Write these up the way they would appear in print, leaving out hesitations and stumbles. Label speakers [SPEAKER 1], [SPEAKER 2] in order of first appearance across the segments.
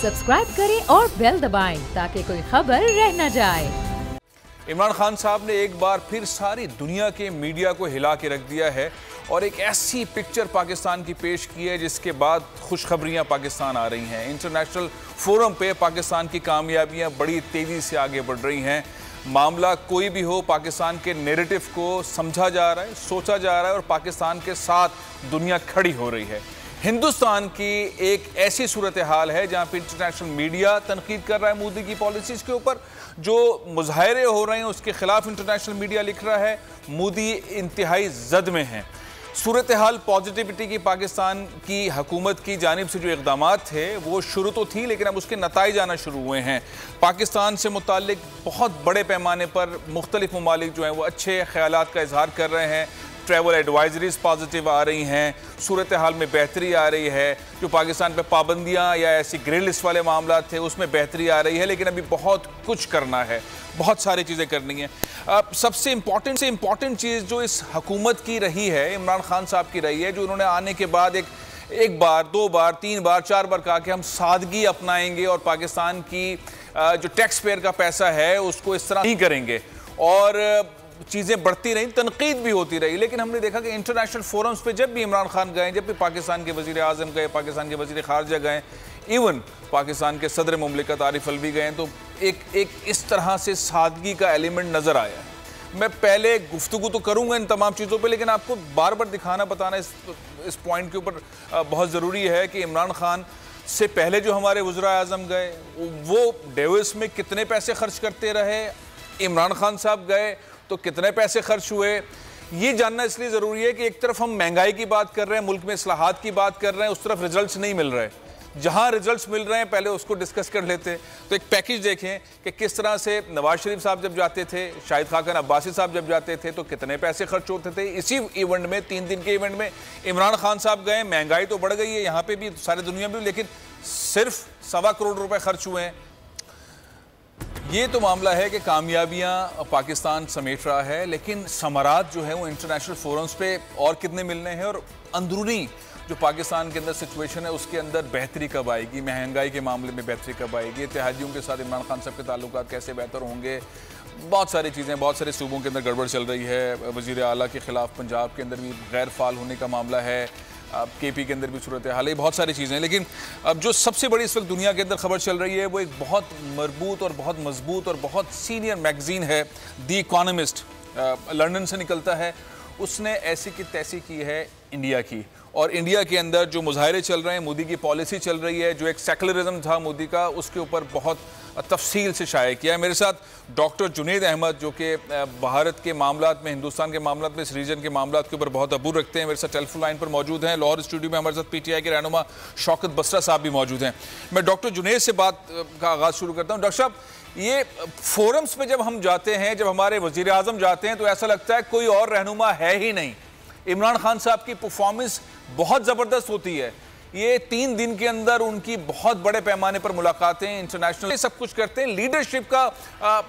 [SPEAKER 1] Subscribe करें और bell दबाएं ताकि कोई खबर रह न जाए।
[SPEAKER 2] इमरान खान साहब ने एक बार फिर सारी दुनिया के मीडिया को हिला के रख दिया है और एक ऐसी पिक्चर पाकिस्तान की पेश की है जिसके बाद खुशखबरियां पाकिस्तान आ रही हैं। इंटरनेशनल फोरम पे पाकिस्तान की कामयाबियां बड़ी तेज़ी से आगे बढ़ रही हैं। मामला कोई भी हो, पाकिस्तान के नैरेटिव को समझा जा रहा है, सोचा जा रहा है और पाकिस्तान के साथ दुनिया खड़ी हो रही है। हिंदुस्तान की एक ऐसी सूरत हाल है जहाँ पे इंटरनेशनल मीडिया तनकीद कर रहा है मोदी की पॉलिसीज के ऊपर, जो मुजाहरे हो रहे हैं उसके खिलाफ इंटरनेशनल मीडिया लिख रहा है मोदी इंतहाई जद में हैं। सूरत हाल पॉजिटिविटी की पाकिस्तान की हुकूमत की जानिब से जो इक़दामात थे वो शुरू तो थी, लेकिन अब उसके नताइज आना शुरू हुए हैं। पाकिस्तान से मुताल्लिक बहुत बड़े पैमाने पर मुख्तलिफ ममालिक जो हैं वो अच्छे ख्यालात का इजहार कर रहे हैं। ट्रैवल एडवाइजरीज पॉजिटिव आ रही हैं, सूरत हाल में बेहतरी आ रही है। जो पाकिस्तान पे पाबंदियां या ऐसी ग्रे लिस्ट वाले मामला थे उसमें बेहतरी आ रही है, लेकिन अभी बहुत कुछ करना है, बहुत सारी चीज़ें करनी है। सबसे इम्पॉर्टेंट चीज़ जो इस हुकूमत की रही है, इमरान खान साहब की रही है, जो उन्होंने आने के बाद एक बार, दो बार, तीन बार, चार बार कहा कि हम सादगी अपनाएंगे और पाकिस्तान की जो टैक्स पेयर का पैसा है उसको इस तरह नहीं करेंगे, और चीज़ें बढ़ती रहीं, तनकीद भी होती रही। लेकिन हमने देखा कि इंटरनेशनल फोरम्स पे जब भी इमरान खान गए, जब भी पाकिस्तान के वज़ीर आज़म गए, पाकिस्तान के वज़ीर ख़ारजा गए, इवन पाकिस्तान के सदर मुमलिकत आरिफ अलवी गए, तो एक इस तरह से सादगी का एलिमेंट नज़र आया है। मैं पहले गुफ्तगू तो करूँगा इन तमाम चीज़ों पर, लेकिन आपको बार बार दिखाना, बताना इस पॉइंट के ऊपर बहुत ज़रूरी है कि इमरान खान से पहले जो हमारे वज़ीर आज़म गए वो डेवोस में कितने पैसे खर्च करते रहे, इमरान खान साहब गए तो कितने पैसे खर्च हुए। ये जानना इसलिए ज़रूरी है कि एक तरफ हम महंगाई की बात कर रहे हैं, मुल्क में इस्लाहात की बात कर रहे हैं, उस तरफ रिजल्ट्स नहीं मिल रहे। जहां रिजल्ट्स मिल रहे हैं पहले उसको डिस्कस कर लेते हैं। तो एक पैकेज देखें कि किस तरह से नवाज शरीफ साहब जब जाते थे, शाहिद खाकन अब्बासी साहब जब जाते थे तो कितने पैसे खर्च होते थे। इसी इवेंट में, 3 दिन के इवेंट में इमरान खान साहब गए, महंगाई तो बढ़ गई है यहाँ पर भी, सारी दुनिया में भी, लेकिन सिर्फ 1.25 करोड़ रुपये खर्च हुए हैं। ये तो मामला है कि कामयाबियां पाकिस्तान समेट रहा है, लेकिन समारात जो है वो इंटरनेशनल फोरम्स पे और कितने मिलने हैं, और अंदरूनी जो पाकिस्तान के अंदर सिचुएशन है उसके अंदर बेहतरी कब आएगी, महंगाई के मामले में बेहतरी कब आएगी, इत्तेहादियों के साथ इमरान खान साहब के ताल्लुकात कैसे बेहतर होंगे। बहुत सारी चीज़ें, बहुत सारे सूबों के अंदर गड़बड़ चल रही है। वज़ीर आला के ख़िलाफ़ पंजाब के अंदर भी गैर फ़ाल होने का मामला है, KP के अंदर भी सूरत हाल है, बहुत सारी चीज़ें हैं। लेकिन अब जो सबसे बड़ी इस वक्त दुनिया के अंदर खबर चल रही है वो एक बहुत मरबूत और बहुत मजबूत और बहुत सीनियर मैगज़ीन है, द इकोनॉमिस्ट, लंदन से निकलता है। उसने ऐसी की तैसी की है इंडिया की, और इंडिया के अंदर जो मुजाहरे चल रहे हैं, मोदी की पॉलिसी चल रही है, जो एक सेकुलरिज्म था मोदी का, उसके ऊपर बहुत तफसील से शाये किया है। मेरे साथ डॉक्टर जुनैद अहमद, जो कि भारत के मामलात में, हिंदुस्तान के मामलात में, इस रीजन के मामलात के ऊपर बहुत अबूर रखते हैं, मेरे साथ टेलीफोन लाइन पर मौजूद हैं। लाहौर स्टूडियो में हमारे साथ PTI के रहनुमा शौकत बसरा साहब भी मौजूद हैं। मैं डॉक्टर जुनैद से बात का आगाज़ शुरू करता हूँ। डॉक्टर साहब, ये फोरम्स पे जब हम जाते हैं, जब हमारे वज़ीर आज़म जाते हैं, तो ऐसा लगता है कोई और रहनुमा है ही नहीं। इमरान खान साहब की परफॉर्मेंस बहुत ज़बरदस्त होती है। ये 3 दिन के अंदर उनकी बहुत बड़े पैमाने पर मुलाकातें, इंटरनेशनल सब कुछ करते हैं। लीडरशिप का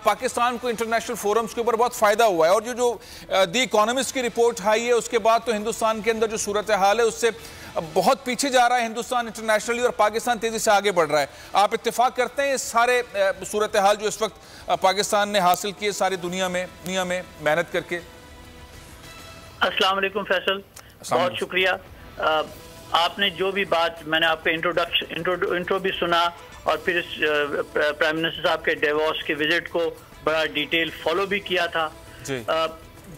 [SPEAKER 2] पाकिस्तान को इंटरनेशनल फोरम्स के ऊपर बहुत फ़ायदा हुआ है, और जो द इकोनॉमिस्ट की रिपोर्ट आई है उसके बाद तो हिंदुस्तान के अंदर जो सूरत हाल है उससे बहुत पीछे जा रहा है हिंदुस्तान इंटरनेशनली, और पाकिस्तान तेज़ी से आगे बढ़ रहा है। आप इत्तेफाक करते हैं इस सारे सूरत हाल जो इस वक्त पाकिस्तान ने हासिल की है सारी दुनिया में मेहनत करके?
[SPEAKER 3] अस्सलाम वालेकुम फैसल, बहुत शुक्रिया। आपने जो भी बात, मैंने आपके इंट्रो भी सुना, और फिर इस प्राइम मिनिस्टर साहब के डेवोस के विजिट को बड़ा डिटेल फॉलो भी किया था।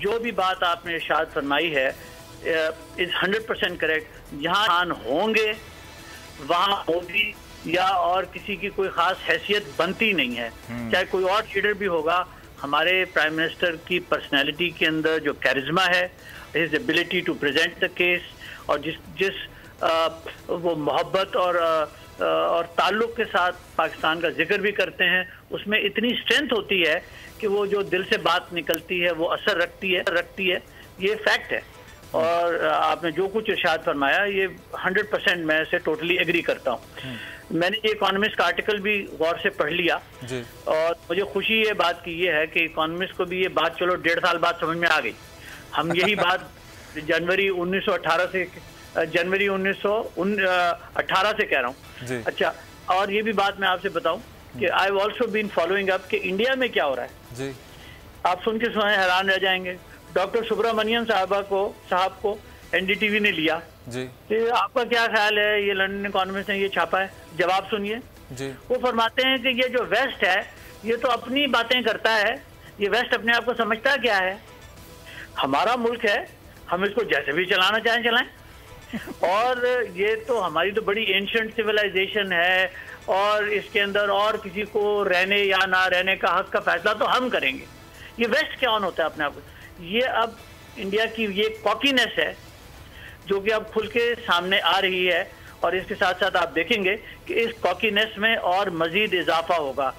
[SPEAKER 3] जो भी बात आपने इरशाद फरमाई है इज 100% करेक्ट। जहाँ खान होंगे वहाँ मोदी या और किसी की कोई खास हैसियत बनती नहीं है। चाहे कोई और लीडर भी होगा, हमारे प्राइम मिनिस्टर की पर्सनैलिटी के अंदर जो कैरिज्मा है, his ability to present the case, और जिस वो मोहब्बत और ताल्लुक़ के साथ पाकिस्तान का जिक्र भी करते हैं, उसमें इतनी स्ट्रेंथ होती है कि वो जो दिल से बात निकलती है वो असर रखती है। ये फैक्ट है। और आपने जो कुछ इरशाद फरमाया ये 100% मैं से टोटली एग्री करता हूँ। मैंने ये इकोनॉमिस्ट का आर्टिकल भी गौर से पढ़ लिया, और मुझे खुशी ये बात की ये है कि इकोनॉमिस्ट को भी ये बात चलो 1.5 साल बाद समझ में आ गई। हम यही बात जनवरी 1918 से कह रहा हूँ। अच्छा, और ये भी बात मैं आपसे बताऊं कि I have also been following up कि इंडिया में क्या हो रहा है
[SPEAKER 2] जी।
[SPEAKER 3] आप सुन के हैरान रह जाएंगे। डॉक्टर सुब्रमण्यम साहब को एनडीटीवी ने लिया
[SPEAKER 2] जी।
[SPEAKER 3] तो आपका क्या ख्याल है, ये लंदन इकोनॉमिस्ट ने ये छापा है, जवाब सुनिए
[SPEAKER 2] जी।
[SPEAKER 3] वो फरमाते हैं कि ये जो वेस्ट है ये तो अपनी बातें करता है, ये वेस्ट अपने आप को समझता क्या है, हमारा मुल्क है, हम इसको जैसे भी चलाना चाहें चलाएं, और ये तो हमारी तो बड़ी एंशिएंट सिविलाइजेशन है और इसके अंदर और किसी को रहने या ना रहने का हक का फैसला तो हम करेंगे। ये वेस्ट क्या ऑन होता है अपने आप को। ये अब इंडिया की ये कॉकीनेस है जो कि अब खुल के सामने आ रही है, और इसके साथ साथ आप देखेंगे कि इस कॉकीनेस में और मजीद इजाफा होगा।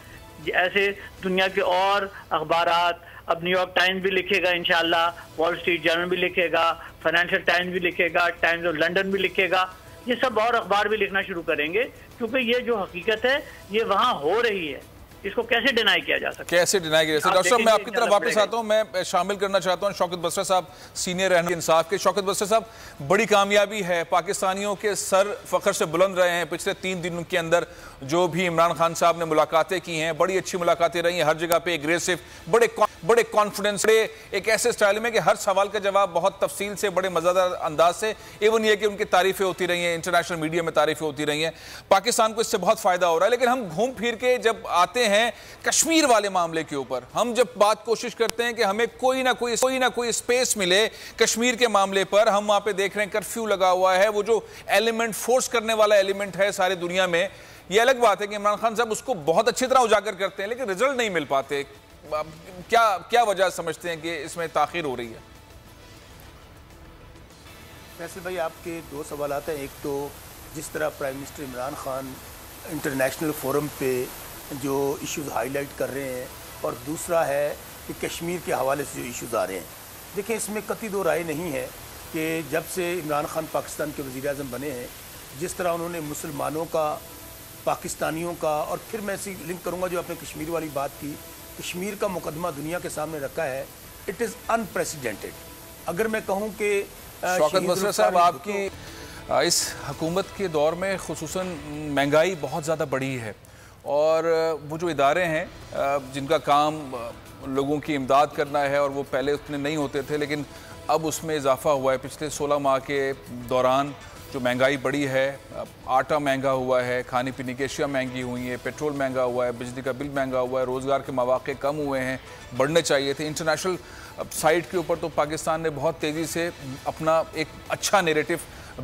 [SPEAKER 3] ऐसे दुनिया के और अखबारात, अब न्यूयॉर्क टाइम्स भी लिखेगा इंशाल्लाह, वॉल स्ट्रीट जर्नल भी लिखेगा, फाइनेंशियल टाइम्स भी लिखेगा, टाइम्स ऑफ लंदन भी लिखेगा, ये सब और अखबार भी लिखना शुरू करेंगे, क्योंकि ये जो हकीकत है ये वहाँ हो रही है, इसको कैसे डिनाई किया जा सकता है,
[SPEAKER 2] कैसे डिनाई किया जा सकता है। डॉक्टर साहब मैं आपकी तरफ वापस आता हूं, मैं शामिल करना चाहता हूं शौकत बसरा साहब, सीनियर रहनुमा इंसाफ के। शौकत बसरा साहब, बड़ी कामयाबी है, पाकिस्तानियों के सर फख्र से बुलंद रहे हैं पिछले 3 दिनों के अंदर। जो भी इमरान खान साहब ने मुलाकातें की हैं, बड़ी अच्छी मुलाकातें रही हैं, हर जगह पे एग्रेसिव, बड़े कॉन्फिडेंस, एक ऐसे स्टाइल में कि हर सवाल का जवाब बहुत तफसील से, बड़े मजेदार अंदाज से, इवन ये कि उनकी तारीफें होती रही हैं, इंटरनेशनल मीडिया में तारीफें होती रही हैं। पाकिस्तान को इससे बहुत फायदा हो रहा है। लेकिन हम घूम फिर के जब आते हैं कश्मीर वाले मामले के ऊपर, हम जब बात कोशिश करते हैं कि हमें कोई ना कोई स्पेस मिले कश्मीर के मामले पर, हम वहां पे देख रहे हैं कर्फ्यू लगा हुआ है, वो जो एलिमेंट, फोर्स करने वाला एलिमेंट है सारी दुनिया में। ये अलग बात है कि इमरान खान साहब उसको बहुत अच्छी तरह उजागर करते हैं, लेकिन रिजल्ट नहीं मिल पाते। क्या वजह समझते हैं कि इसमें ताखीर हो रही है?
[SPEAKER 4] फैसल भाई, आपके 2 सवाल आते हैं। एक तो जिस तरह prime minister Imran Khan international forum पे जो इश्यूज़ हाईलाइट कर रहे हैं, और दूसरा है कि कश्मीर के हवाले से जो इश्यूज़ आ रहे हैं। देखिए, इसमें कतई दो राय नहीं है कि जब से इमरान खान पाकिस्तान के वज़ीर आज़म बने हैं, जिस तरह उन्होंने मुसलमानों का, पाकिस्तानियों का, और फिर मैं इसी लिंक करूँगा जो आपने कश्मीर वाली बात की, कश्मीर का मुकदमा दुनिया के सामने रखा है, इट इज़ अनप्रेसिडेंटेड। अगर मैं कहूँ कि
[SPEAKER 2] शौकत बसरा साहब, आपकी इस हुकूमत के दौर में खुसूसन महंगाई बहुत ज़्यादा बढ़ी है, और वो जो इदारे हैं जिनका काम लोगों की इमदाद करना है, और वो पहले उतने नहीं होते थे, लेकिन अब उसमें इजाफा हुआ है। पिछले 16 माह के दौरान जो महंगाई बढ़ी है, आटा महंगा हुआ है, खाने पीने की अशिया महंगी हुई है, पेट्रोल महंगा हुआ है, बिजली का बिल महंगा हुआ है, रोज़गार के मौके कम हुए हैं, बढ़ने चाहिए थे। इंटरनेशनल साइट के ऊपर तो पाकिस्तान ने बहुत तेज़ी से अपना एक अच्छा नैरेटिव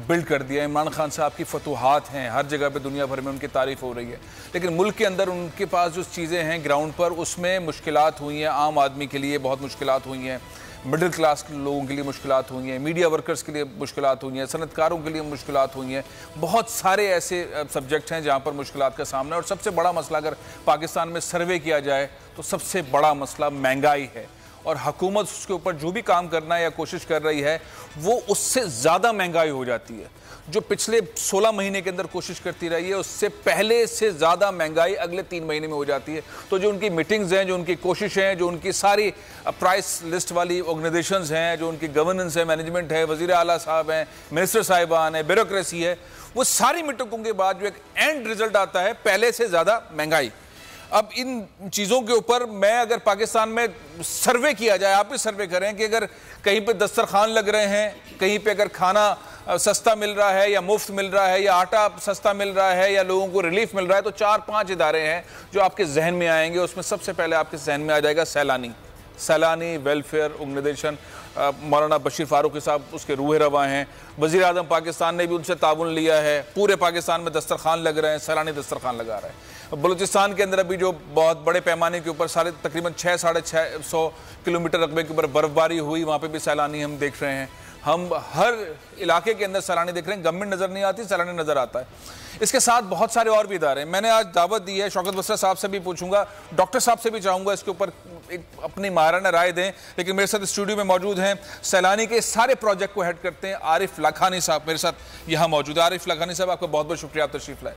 [SPEAKER 2] बिल्ड कर दिया। इमरान खान साहब की फतूहात हैं, हर जगह पे दुनिया भर में उनकी तारीफ़ हो रही है, लेकिन मुल्क के अंदर उनके पास जो चीज़ें हैं ग्राउंड पर, उसमें मुश्किलात हुई हैं। आम आदमी के लिए बहुत मुश्किलात हुई हैं, मिडिल क्लास लोगों के लिए मुश्किलात हुई हैं, मीडिया वर्कर्स के लिए मुश्किलात हुई हैं, सनतकारों के लिए मुश्किलात हुई हैं। बहुत सारे ऐसे सब्जेक्ट हैं जहाँ पर मुश्किलात का सामना है। और सबसे बड़ा मसला अगर पाकिस्तान में सर्वे किया जाए तो सबसे बड़ा मसला महंगाई है, और हुकूमत उसके ऊपर जो भी काम करना है या कोशिश कर रही है, वो उससे ज़्यादा महंगाई हो जाती है। जो पिछले 16 महीने के अंदर कोशिश करती रही है, उससे पहले से ज़्यादा महंगाई अगले 3 महीने में हो जाती है। तो जो उनकी मीटिंग्स हैं, जो उनकी कोशिशें हैं, जो उनकी सारी प्राइस लिस्ट वाली ऑर्गेनाइजेशंस हैं, जो उनकी गवर्नेंस है, मैनेजमेंट है, वज़ीर आला साहब हैं, मिनिस्टर साहिबान है, ब्यूरोक्रेसी है, वो सारी मीटिंगों के बाद जो एक एंड रिजल्ट आता है, पहले से ज़्यादा महंगाई। अब इन चीज़ों के ऊपर मैं अगर पाकिस्तान में सर्वे किया जाए, आप भी सर्वे करें कि अगर कहीं पे दस्तरखान लग रहे हैं, कहीं पे अगर खाना सस्ता मिल रहा है या मुफ्त मिल रहा है, या आटा सस्ता मिल रहा है, या लोगों को रिलीफ मिल रहा है, तो 4-5 इदारे हैं जो आपके जहन में आएंगे। उसमें सबसे पहले आपके जहन में आ जाएगा सैलानी वेलफेयर ऑर्गेनाइजेशन। मौलाना बशीर फारूकी साहब उसके रूह रवा हैं। वज़ीर आज़म पाकिस्तान ने भी उनसे ताउन लिया है। पूरे पाकिस्तान में दस्तरखान लग रहे हैं, सैलानी दस्तरखान लगा रहे हैं। बलूचिस्तान के अंदर अभी जो बहुत बड़े पैमाने के ऊपर साढ़े तकरीबन 600-650 किलोमीटर रकबे के ऊपर बर्फबारी हुई, वहाँ पे भी सैलानी हम देख रहे हैं। हम हर इलाके के अंदर सैलानी देख रहे हैं। गवर्नमेंट नज़र नहीं आती, सैलानी नज़र आता है। इसके साथ बहुत सारे और भी इदारे हैं। मैंने आज दावत दी है, शौकत बसरा साहब से भी पूछूंगा, डॉक्टर साहब से भी चाहूँगा इसके ऊपर एक अपनी माहिराना राय दें। लेकिन मेरे साथ स्टूडियो में मौजूद हैं, सैलानी के सारे प्रोजेक्ट को हेड करते हैं आरिफ लाखानी साहब मेरे साथ यहाँ मौजूद है। आरिफ लाखानी साहब, आपका बहुत बहुत शुक्रिया, आप तशरीफ लाए।